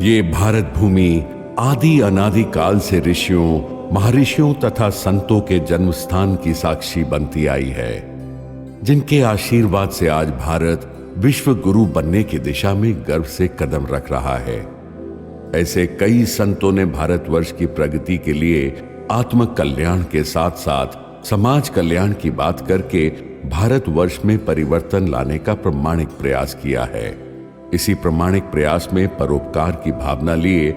ये भारत भूमि आदि अनादि काल से ऋषियों, महर्षियों तथा संतों के जन्म स्थान की साक्षी बनती आई है, जिनके आशीर्वाद से आज भारत विश्व गुरु बनने की दिशा में गर्व से कदम रख रहा है। ऐसे कई संतों ने भारतवर्ष की प्रगति के लिए आत्म कल्याण के साथ साथ समाज कल्याण की बात करके भारतवर्ष में परिवर्तन लाने का प्रामाणिक प्रयास किया है। इसी प्रामाणिक प्रयास में परोपकार की भावना लिए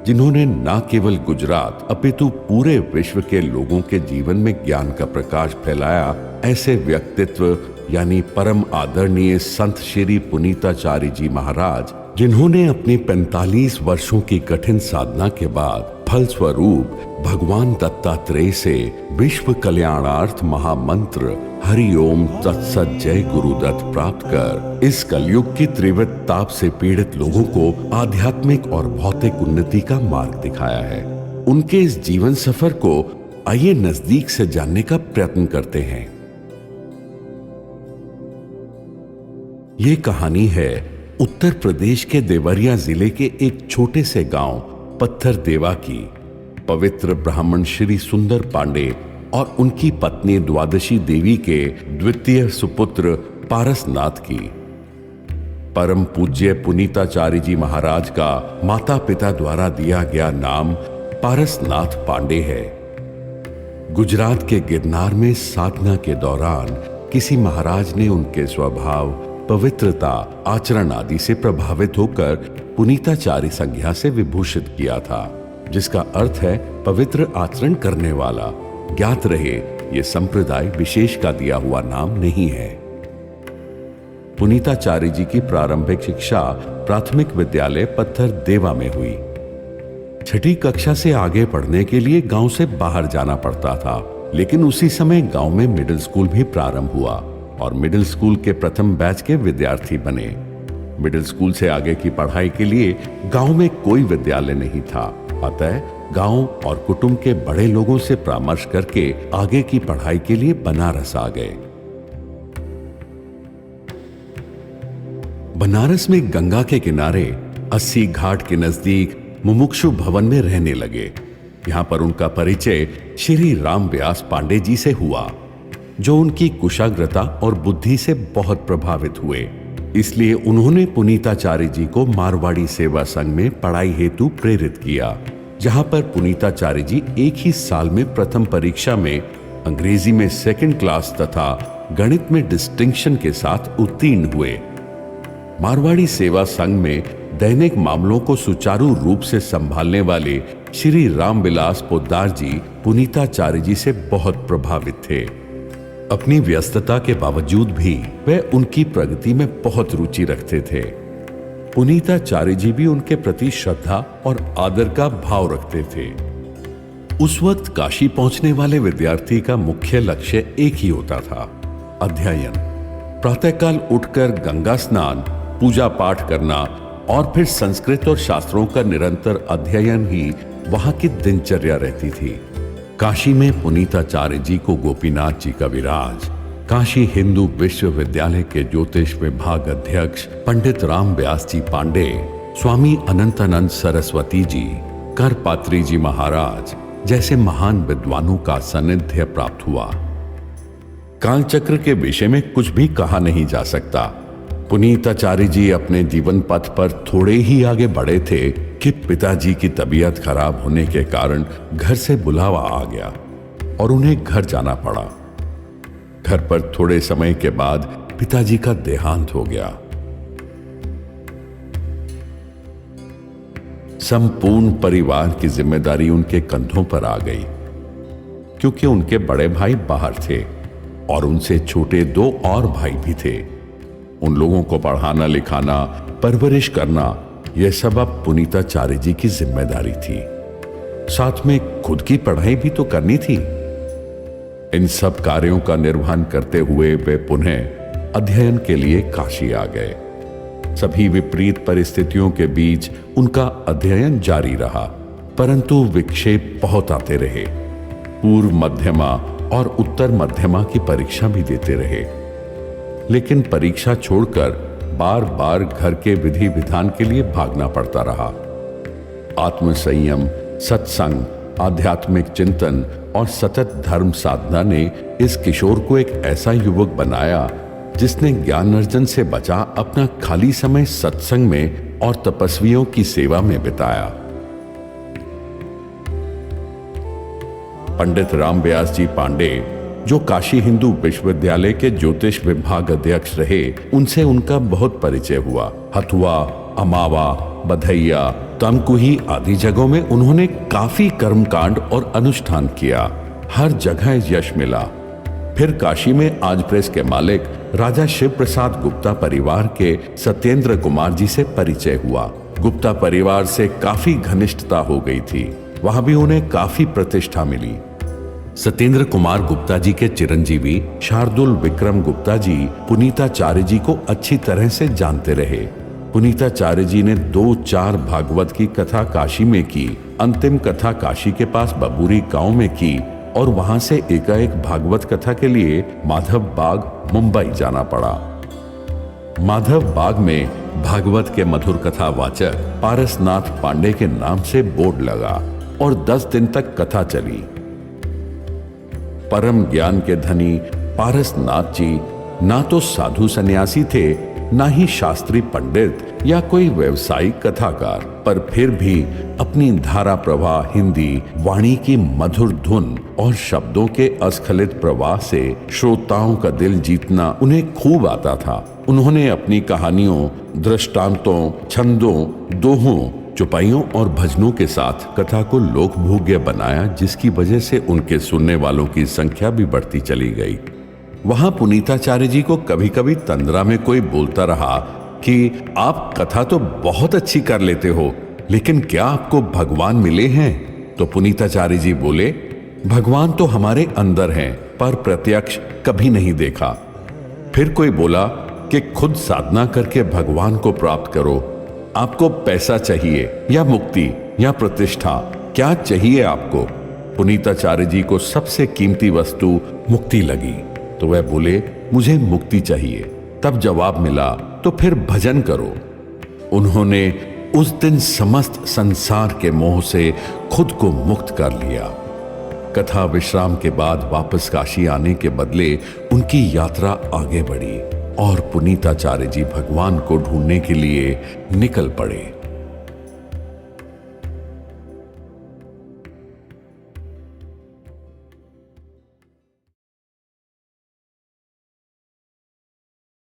जिन्होंने न केवल गुजरात अपितु पूरे विश्व के लोगों के जीवन में ज्ञान का प्रकाश फैलाया, ऐसे व्यक्तित्व यानी परम आदरणीय संत श्री पुनीताचार्य जी महाराज, जिन्होंने अपनी 45 वर्षों की कठिन साधना के बाद फलस्वरूप भगवान दत्तात्रेय से विश्व कल्याणार्थ महामंत्र हरि ओम तत्सत जय गुरुदत्त प्राप्त कर इस कलयुग की तीव्र ताप से पीड़ित लोगों को आध्यात्मिक और भौतिक उन्नति का मार्ग दिखाया है। उनके इस जीवन सफर को आइए नजदीक से जानने का प्रयत्न करते हैं। ये कहानी है उत्तर प्रदेश के देवरिया जिले के एक छोटे से गांव पत्थर देवा की पवित्र ब्राह्मण श्री सुंदर पांडे और उनकी पत्नी द्वादशी देवी के द्वितीय सुपुत्र पारसनाथ की। परम पूज्य पुनीताचार्य जी महाराज का माता पिता द्वारा दिया गया नाम पारसनाथ पांडे है। गुजरात के गिरनार में साधना के दौरान किसी महाराज ने उनके स्वभाव, पवित्रता, आचरण आदि से प्रभावित होकर पुनीताचार्य संज्ञा से विभूषित किया था, जिसका अर्थ है पवित्र आचरण करने वाला। ज्ञात रहे ये संप्रदाय विशेष का दिया हुआ नाम नहीं है। पुनीताचार्य जी की प्रारंभिक शिक्षा प्राथमिक विद्यालय पत्थर देवा में हुई। छठी कक्षा से आगे पढ़ने के लिए गांव से बाहर जाना पड़ता था, लेकिन उसी समय गांव में मिडिल स्कूल भी प्रारंभ हुआ और मिडिल स्कूल के प्रथम बैच के विद्यार्थी बने। मिडिल स्कूल से आगे की पढ़ाई के लिए गांव में कोई विद्यालय नहीं था, अतः गांव और कुटुंब के बड़े लोगों से परामर्श करके आगे की पढ़ाई के लिए बनारस आ गए। बनारस में गंगा के किनारे 80 घाट के नजदीक मुमुक्षु भवन में रहने लगे। यहां पर उनका परिचय श्री राम व्यास पांडे जी से हुआ, जो उनकी कुशाग्रता और बुद्धि से बहुत प्रभावित हुए। इसलिए उन्होंने पुनीताचार्य जी को मारवाड़ी सेवा संघ में पढ़ाई हेतु प्रेरित किया, जहां पर पुनीताचार्य जी एक ही साल में प्रथम परीक्षा में अंग्रेजी में सेकंड क्लास तथा गणित में डिस्टिंक्शन के साथ उत्तीर्ण हुए। मारवाड़ी सेवा संघ में दैनिक मामलों को सुचारू रूप से संभालने वाले श्री रामविलास पोद्दार जी पुनीताचार्य जी से बहुत प्रभावित थे। अपनी व्यस्तता के बावजूद भी वे उनकी प्रगति में बहुत रुचि रखते थे। पुनीताचार्य जी भी उनके प्रति श्रद्धा और आदर का भाव रखते थे। उस वक्त काशी पहुंचने वाले विद्यार्थी का मुख्य लक्ष्य एक ही होता था, अध्ययन। प्रातःकाल उठकर गंगा स्नान, पूजा पाठ करना और फिर संस्कृत और शास्त्रों का निरंतर अध्ययन ही वहां की दिनचर्या रहती थी। काशी में पुनीताचार्य जी को गोपीनाथ जी कविराज, काशी हिंदू विश्वविद्यालय के ज्योतिष विभाग अध्यक्ष पंडित राम व्यास जी पांडे, स्वामी अनंतानंद सरस्वती जी, करपात्री जी महाराज जैसे महान विद्वानों का सानिध्य प्राप्त हुआ। कालचक्र के विषय में कुछ भी कहा नहीं जा सकता। पुनीताचार्य जी अपने जीवन पथ पर थोड़े ही आगे बढ़े थे कि पिताजी की तबीयत खराब होने के कारण घर से बुलावा आ गया और उन्हें घर जाना पड़ा। घर पर थोड़े समय के बाद पिताजी का देहांत हो गया। संपूर्ण परिवार की जिम्मेदारी उनके कंधों पर आ गई, क्योंकि उनके बड़े भाई बाहर थे और उनसे छोटे 2 और भाई भी थे। उन लोगों को पढ़ाना, लिखाना, परवरिश करना, यह सब अब पुनीताचार्य जी की जिम्मेदारी थी। साथ में खुद की पढ़ाई भी तो करनी थी। इन सब कार्यों का निर्वहन करते हुए वे पुनः अध्ययन के लिए काशी आ गए। सभी विपरीत परिस्थितियों के बीच उनका अध्ययन जारी रहा, परंतु विक्षेप बहुत आते रहे। पूर्व मध्यमा और उत्तर मध्यमा की परीक्षा भी देते रहे, लेकिन परीक्षा छोड़कर बार बार घर के विधि विधान के लिए भागना पड़ता रहा। आत्मसंयम, सत्संग, आध्यात्मिक चिंतन और सतत धर्म साधना ने इस किशोर को एक ऐसा युवक बनाया जिसने ज्ञान अर्जन से बचा अपना खाली समय सत्संग में और तपस्वियों की सेवा में बिताया। पंडित रामव्यास जी पांडे, जो काशी हिंदू विश्वविद्यालय के ज्योतिष विभाग अध्यक्ष रहे, उनसे उनका बहुत परिचय हुआ। हथुआ, अमावा, बधैया, तमकुही आदि जगहों में उन्होंने काफी कर्मकांड और अनुष्ठान किया। हर जगह यश मिला। फिर काशी में आज प्रेस के मालिक राजा शिव प्रसाद गुप्ता परिवार के सत्येंद्र कुमार जी से परिचय हुआ। गुप्ता परिवार से काफी घनिष्ठता हो गई थी। वहां भी उन्हें काफी प्रतिष्ठा मिली। सत्येंद्र कुमार गुप्ता जी के चिरंजीवी शार्दुल विक्रम गुप्ता जी पुनीताचार्य जी को अच्छी तरह से जानते रहे। पुनीताचार्य जी ने 2-4 भागवत की कथा काशी में की। अंतिम कथा काशी के पास बबूरी गांव में की और वहां से एकाएक भागवत कथा के लिए माधव बाग मुंबई जाना पड़ा। माधव बाग में भागवत के मधुर कथा वाचक पारसनाथ पांडे के नाम से बोर्ड लगा और 10 दिन तक कथा चली। परम ज्ञान के धनी पारसनाथ जी ना तो साधु सन्यासी थे, ना ही शास्त्री पंडित या कोई व्यवसायिक कथाकार, पर फिर भी अपनी धारा प्रवाह हिंदी वाणी की मधुर धुन और शब्दों के अस्खलित प्रवाह से श्रोताओं का दिल जीतना उन्हें खूब आता था। उन्होंने अपनी कहानियों, दृष्टांतों, छंदों, दोहों, चौपाइयों और भजनों के साथ कथा को लोकभोग्य बनाया, जिसकी वजह से उनके सुनने वालों की संख्या भी बढ़ती चली गई। वहां पुनीताचार्य जी को कभी कभी तंद्रा में कोई बोलता रहा कि आप कथा तो बहुत अच्छी कर लेते हो, लेकिन क्या आपको भगवान मिले हैं? तो पुनीताचार्य जी बोले, भगवान तो हमारे अंदर हैं, पर प्रत्यक्ष कभी नहीं देखा। फिर कोई बोला कि खुद साधना करके भगवान को प्राप्त करो। आपको पैसा चाहिए या मुक्ति या प्रतिष्ठा, क्या चाहिए आपको? पुनीताचार्य जी को सबसे कीमती वस्तु मुक्ति लगी, तो वह बोले, मुझे मुक्ति चाहिए। तब जवाब मिला, तो फिर भजन करो। उन्होंने उस दिन समस्त संसार के मोह से खुद को मुक्त कर लिया। कथा विश्राम के बाद वापस काशी आने के बदले उनकी यात्रा आगे बढ़ी और पुनीताचार्य जी भगवान को ढूंढने के लिए निकल पड़े।